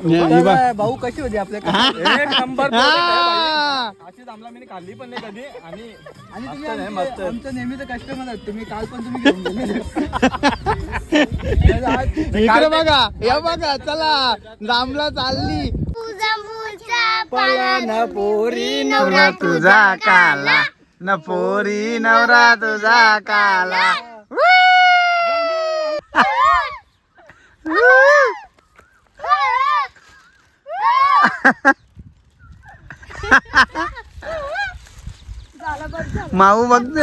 भाऊ कशी होती आपल्या एक नंबर अशी जांभळा मी खाल्ली पण नाही कधी. आणि तुम्ही आमचं नेहमीचं कस्टमर आहात तुम्ही. काल पण तुम्ही घेऊन गेले. इकडे बघा या बघा चला जांभळा चालली न पोरी नवरा तुझा काला न पोरी नवरा तुझा काला. माऊ बघत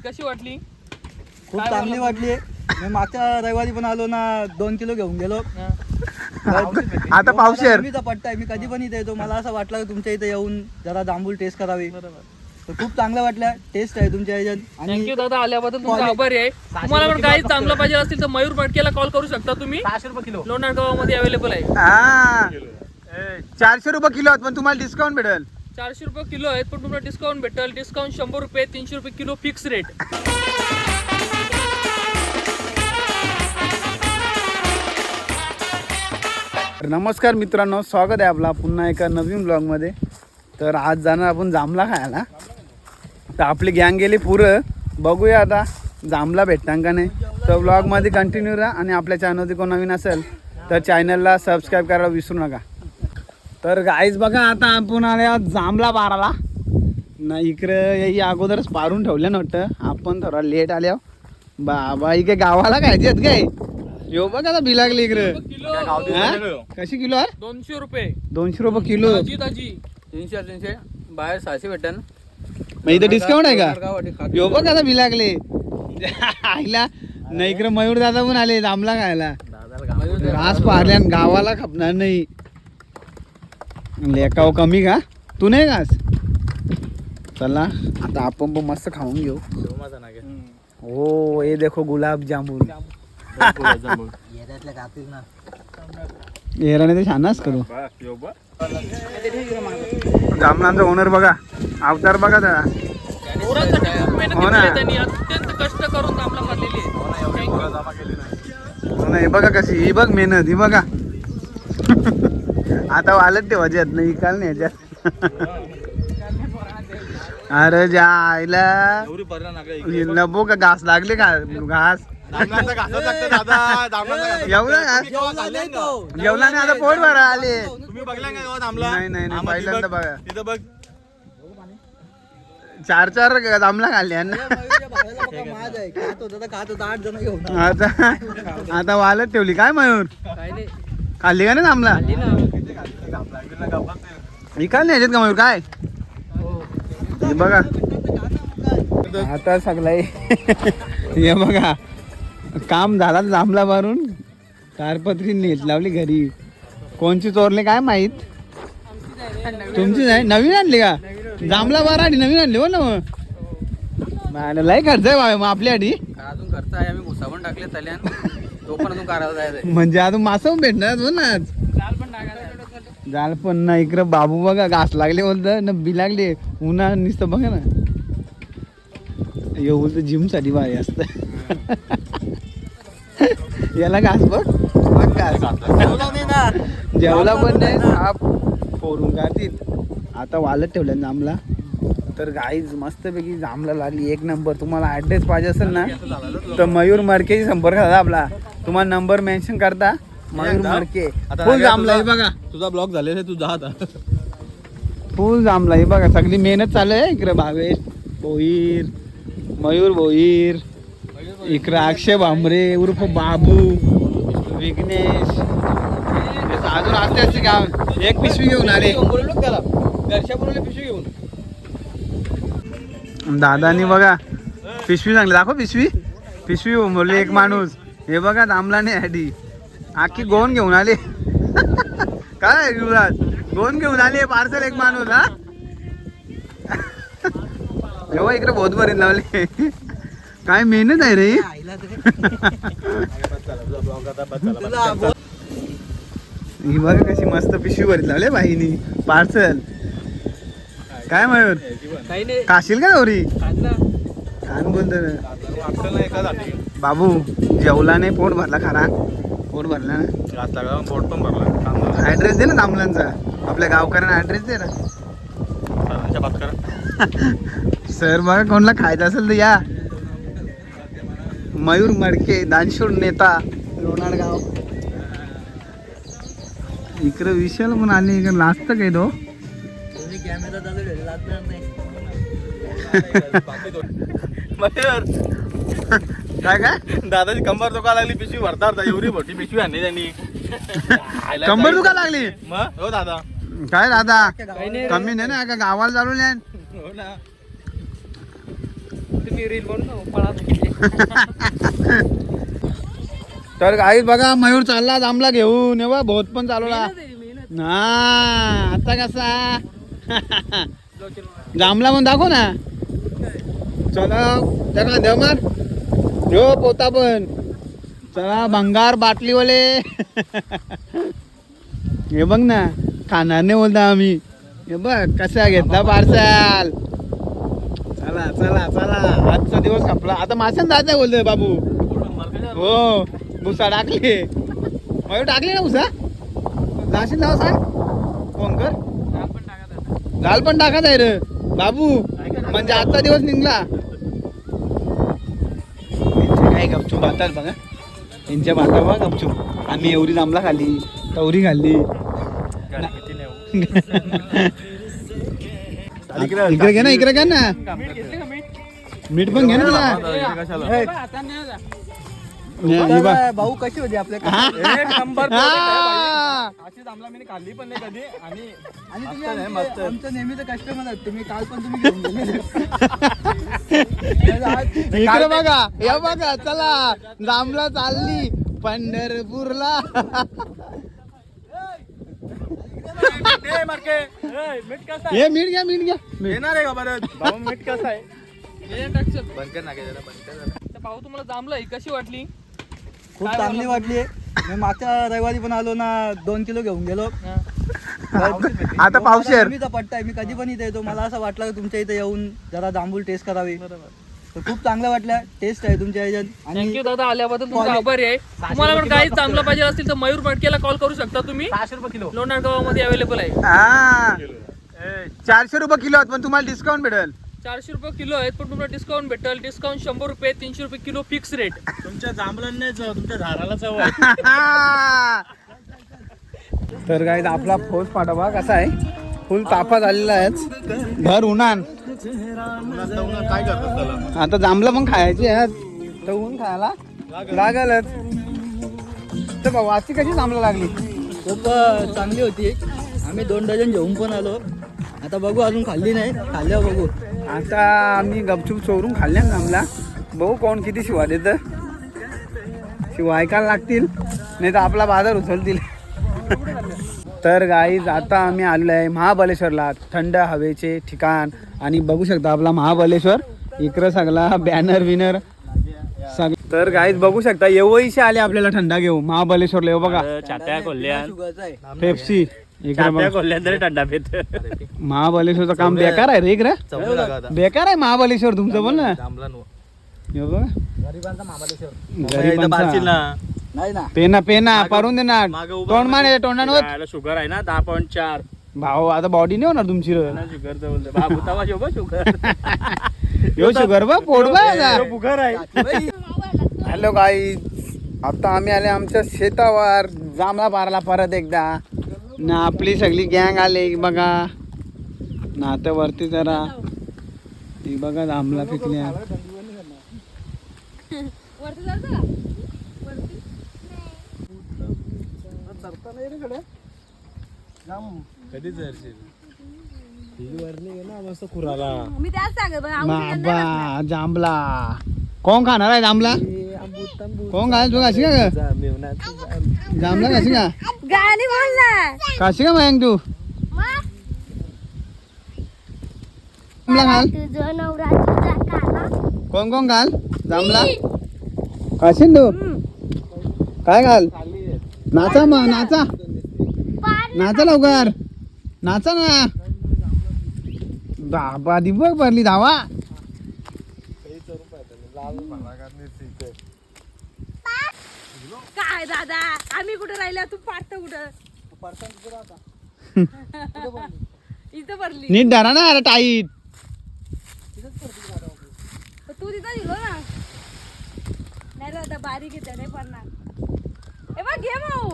कशी वाटली? खूप चांगली वाटली. मी मागच्या रविवारी पण आलो ना 2 किलो घेऊन गेलो. आता पावशेर मी पट्टा आहे. मी कधी पण इथे येतो. मला असं वाटलं की तुमच्या इथे येऊन जरा जांभूळ टेस्ट करावी. तर खूप चांगलं वाटलं. टेस्ट आहे तुमच्या ह्याच्यात. थँक्यू दादा आल्याबद्दल तुमचा आभारी आहे. तुम्हाला पण काही चांगलं पाहिजे असतील तर मयूर मटकेला कॉल करू शकता तुम्ही. 600 रुपये किलो लोणार गावामध्ये अवेलेबल आहे. 400 रुपये किलो आहेत पण तुम्हाला डिस्काउंट भेटेल. 400 रुपये किलो आहेत पण तुम्हाला डिस्काउंट भेटेल. डिस्काउंट 100 रुपये 300 रुपये किलो फिक्स रेट. नमस्कार मित्रांनो, स्वागत आहे आपला पुन्हा एका नवीन ब्लॉगमध्ये. तर आज जाणार आपण जांभळा खायला. तर आपली गँग गेली पुरं. बघूया आता जांभळा भेटतां का नाही. तर ब्लॉगमध्ये कंटिन्यू राहा आणि आपल्या चॅनलवरती कोण नवीन असेल तर चॅनलला सबस्क्राईब करायला विसरू नका. तर गाईज बघा आता आपण आल्या जांभळा पाराला ना. इकडं या अगोदरच पारून ठेवलं नव्हतं. आपण थोडा लेट आल्या. बाबा इकडे गावाला खायचे आहेत काय. यो बघ आता बिलागली इकडे. कशी किलो आहे? 200 रुपये. 200 रुपये किलो. 300 बाहेर 600 भेटन. मग इथं डिस्काउंट आहे का? यो बघ आता बिलागले आईला नाही. इकडे मयूर दादा पण आले जांभळा खायला. घास पारल्या गावाला खपणार नाही. लेकाव कमी का तू नाही घास. चला आता आपण पण मस्त खाऊन घेऊ. हो हे देखो गुलाब जामुन. येराने ते छानच करू. जामनांचा ओनर बघा, अवतार बघा त्याला. हो ना. त्यांनी अत्यंत कष्ट करून जांभळा खाल्लेली आहे. हो ना. हे बघा कशी ही बघ मेहनत ही बघा. आता वालत ठेवायची आहेत नाही काल नाही याच्यात. अरे जा आईला नको का घास लागले का घास. जेवला नाही आता पोट भरा आले. नाही नाही नाही पहिल्यांदा बघा. चार जांभळा खाल्ले ना. आता वालत ठेवली काय मयूर. खाल्ली का नाही जांभळा. इकाल नाही का मयूर काय. हे बघा आता सगळं हे बघा काम झाला. जांभळा मारून तारपत्री नेट लावली घरी. कोणची चोरले काय माहित. तुमची नाही नवीन आणली का जांभळा बारा आणि नवीन आणली हो ना. मग लय खर्च आहे बाबा मग आपल्यासाठी. अजून खर्च आहे. आम्ही घुसा पण टाकले तल्यान. तो पण अजून करायला जायचं म्हणजे अजून मासा पण भेटणार हो ना. जाल पण ना. इकडं बाबू बघा घास लागले बोलत ना बी लागले. उन्हा नुसतं बघा ना. यो बोलतो जिम साठी भारी असत. याला घास बघ घास जेवला पण नाही. साप फोडून काढतील. आता वालत ठेवलं जांभळा. तर गाईज मस्तपैकी जांभळा लागली एक नंबर. तुम्हाला ॲड्रेस पाहिजे असेल ना तर मयूर मडकेशी संपर्क साधा आपला. तुम्हाला नंबर मेन्शन करता मयूर मडके. फुल जांभळा आहे बघा. तुझा ब्लॉग झालेला तू जा आता. फुल जांभळा आहे बघा. सगळी मेहनत चालू आहे. इकडे भावेश भोईर, मयूर भोईर, इकडे अक्षय भांबरे उर्फ बाबू, विघ्नेश. अजून असते असते गाव. एक पिशवी घेऊन आले पिशवी घेऊन. दादानी बघा पिशवी चांगली दाखव. पिशवी बोलले एक माणूस. हे बघा जांभळा नाही आधी आखी गोन घेऊन आले. काय युवराज गोन घेऊन आले पार्सल एक माणूस. हा जेव्हा इकडे बहुत बरीच लावले. काय मेहनत आहे रे. ही बघा कशी मस्त पिशवी भरीत लावले बाईनी पार्सल. काय मयूर काही नाही खाशील का गौरी. खात ना. खान बोलतो बाबू जेवला नाही पोट भरला खरा पोट भरला ना पोट पण भरला ऍड्रेस दे ना दामलांचा आपल्या गावकऱ्यांना ऍड्रेस दे ना सर बघा कोणाला खायचं असेल तर या मयूर मडके दानशूर नेता लोणार गाव इकडे विशाल पण आले इकडे लाजत काय तो कॅमेरा चालू लागणार नाही काय काय दादाची कंबर दुखा लागली पिशवी भरता एवढी मोठी पिशवी आणली त्यांनी कंबर दुखा लागली मग हो दादा काय दादा काही नाही कमी नाही ना का गावाला चालू नाही हो ना तुम्ही रील बनवून पळा तर गाईत बघा मयूर चालला जांभला घेऊन ये बा भोत पण चालवला ना आता कसा जांभला पण दाखव ना चला त्याला देव मार हो पोता पण चला भंगार बाटलीवाले हे बघ ना खाणार नाही बोलता आम्ही हे बघ कसा घेतला पार्सल चला चला चला आजचा दिवस कापला आता माशान जायचं बोलतोय बाबू हो भुसा टाकली मयूर टाकली ना भुसा जाशील नाव सांग फोन कर गाल पण टाकत आहे रे बाबू म्हणजे आजचा दिवस निघला त्यांचे काय गपचूप बातात बघा त्यांच्या बाता बघा गपचूप आम्ही एवढी जांभला खाल्ली तवरी खाल्ली इकडे घे ना इकडे घे ना मीठ पण घे ना तुला भाऊ कशी होती आपल्या नंबर अशीच आम्हाला मी खाल्ली पण नाही कधी आणि तुम्ही मस्त आमचं नेहमीच कस्टमर आहेत तुम्ही काल पण तुम्ही घेऊन गेले इकडे बघा या बघा चला जांभला चालली पंढरपूरला हे मीठ घ्या मीठ घ्या येणार आहे का बरं भाऊ मीठ कसं आहे बंद कर ना भाऊ तुम्हाला जांभला कशी वाटली खूप चांगली वाटली मी मागच्या रविवारी पण आलो ना 2 किलो घेऊन गेलो आता पावशेर मीचा पट्टा आहे मी कधी पण इथे येतो मला असं वाटलं की तुमच्या इथे येऊन जरा जांभूळ टेस्ट करावी तर खूप चांगलं वाटलं टेस्ट आहे तुमच्या ह्याच्यात थँक्यू दादा आल्याबद्दल तुमचा आभारी आहे तुम्हाला पण काही चांगलं पाहिजे असतील तर मयूर मटकेला कॉल करू शकता तुम्ही 600 रुपये किलो लोणार गावामध्ये अवेलेबल आहे हा 400 रुपये किलो पण तुम्हाला डिस्काउंट भेटेल 400 रुपये किलो आहेत पण तुम्हाला डिस्काउंट भेटेल डिस्काउंट 100 रुपये 300 रुपये किलो फिक्स रेट तुमच्या जांभळांनाच तुमच्या झाडाला चव तर काय आपला फौज पाठवा कसा आहे फुल तापा झालेला आहे भर उन्हान काय करतात त्याला आता जांभलं पण खायचे आहेत तर ऊन खायला लागलच तर भाऊ आजची कशी जांभलं लागली खूप चांगली होती आम्ही 2 डझन घेऊन पण आलो आता बघू अजून खाल्ली नाही खाल्ल्यावर बघू आता आम्ही गपचूप चोरून खाल्ल्या जांभला बघू कोण किती शिवा देतं शिवा ऐकायला लागतील नाही तर आपला बाजार उचलतील तर गाईज आता आम्ही आलो आहे महाबलेश्वरला थंड हवेचे ठिकाण आणि बघू शकता आपला महाबलेश्वर इकडं सगळा बॅनर विनर तर गाईज बघू शकता एवढीशी आले आपल्याला थंडा घेऊ महाबलेश्वरला येऊ बघा छात्या खोलल्या पेप्सी इकडे बघा. खोलल्या तरी थंडा पेत महाबलेश्वरचं काम बेकार आहे रे इकडं बेकार आहे महाबलेश्वर तुमचं बोल ना हे बघा गरिबांचा महाबलेश्वर गरिबांचा नाही ना पेना पेना पारून दे ना तोंड माने तोंडांवर शुगर आहे ना 10.4 भाऊ आता बॉडी नाही होणार तुमची शुगरचं बोलतो बाबू तवा शोभा शुगर यो शुगर बा पोट बा बुगर आहे हॅलो गाईज आता आम्ही आले आमच्या शेतावर जांभळा पारला परत एकदा ना आपली सगळी गँग आली बघा ना आता वरती जरा ती बघा जांभळा पिकल्या कधी मस्त खुराला मी त्याच सांगत बाबा जांभळा कोण खाणार आहे जांभळा कोण खायला तू कशी का जांभळा कशी का गाणी बोल ना कशी का मयंक तू जांभळा खाल तुझं नवरा तुझा काला कोण कोण घाल जांभळा खाशील तू काय घाल नाचा मग नाचा नाचा लवकर नाचा ना बाबा दिवस भरली धावा काय दादा आम्ही कुठे राहिलो तू पाडत कुठं इथं भरली नीट धरा ना अरे टाईट. तू तिथं दिलो ना नाही दादा बारीक येते नाही पडणार ए बघ घे भाऊ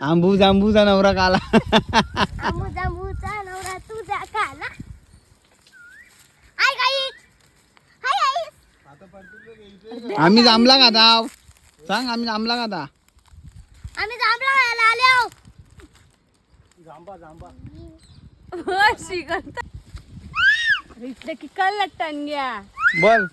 आंबू जांबूचा नवरा काला. आम्ही जांभला खाता सांग. आम्ही जांभला खाता. आम्ही जांभळा खायला आलो श्रीकांत इथलं की कळलं टंग्या बोल.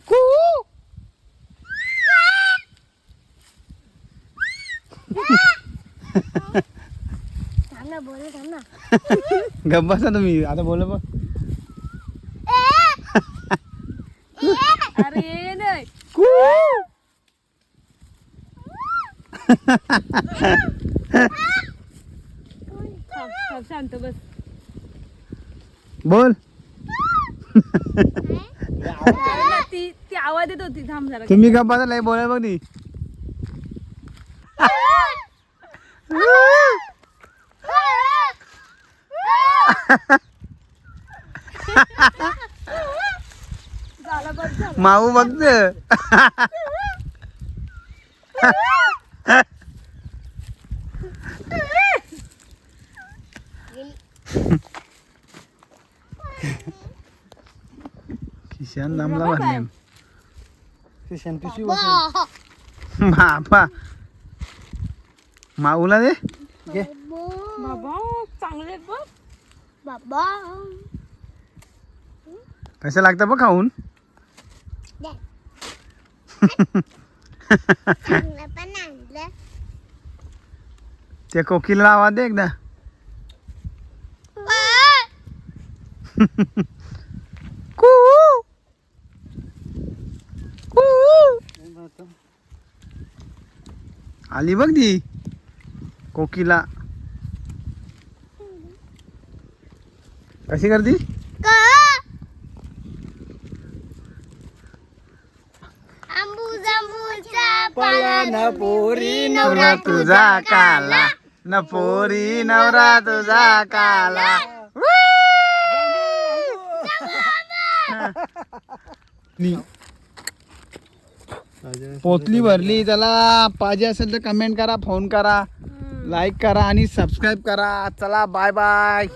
थांब ना बोल थांब ना गप्प बसा तुम्ही आता बोल बघ. अरे नाही थांब, शांत बस बोल. ती आवाज येत होती थांब जरा तुम्ही गप्प बसा लय बोला बघ ती. झाला बस झाला माऊ बघत. किशन दमला भरले. बापा माऊला दे. बाबा चांगले बघ बाबा कसं लागतं बघ खाऊन. त्या कोकिला आवाज दे एकदा. कू कू आली बघ ती कोकिला. कशी करती. पोरी नवरा तुझा काला न पोरी नवरा तुझा काला. पोतली भरली. त्याला पाहिजे असेल तर कमेंट करा, फोन करा, लाईक करा आणि सबस्क्राईब करा. चला बाय बाय.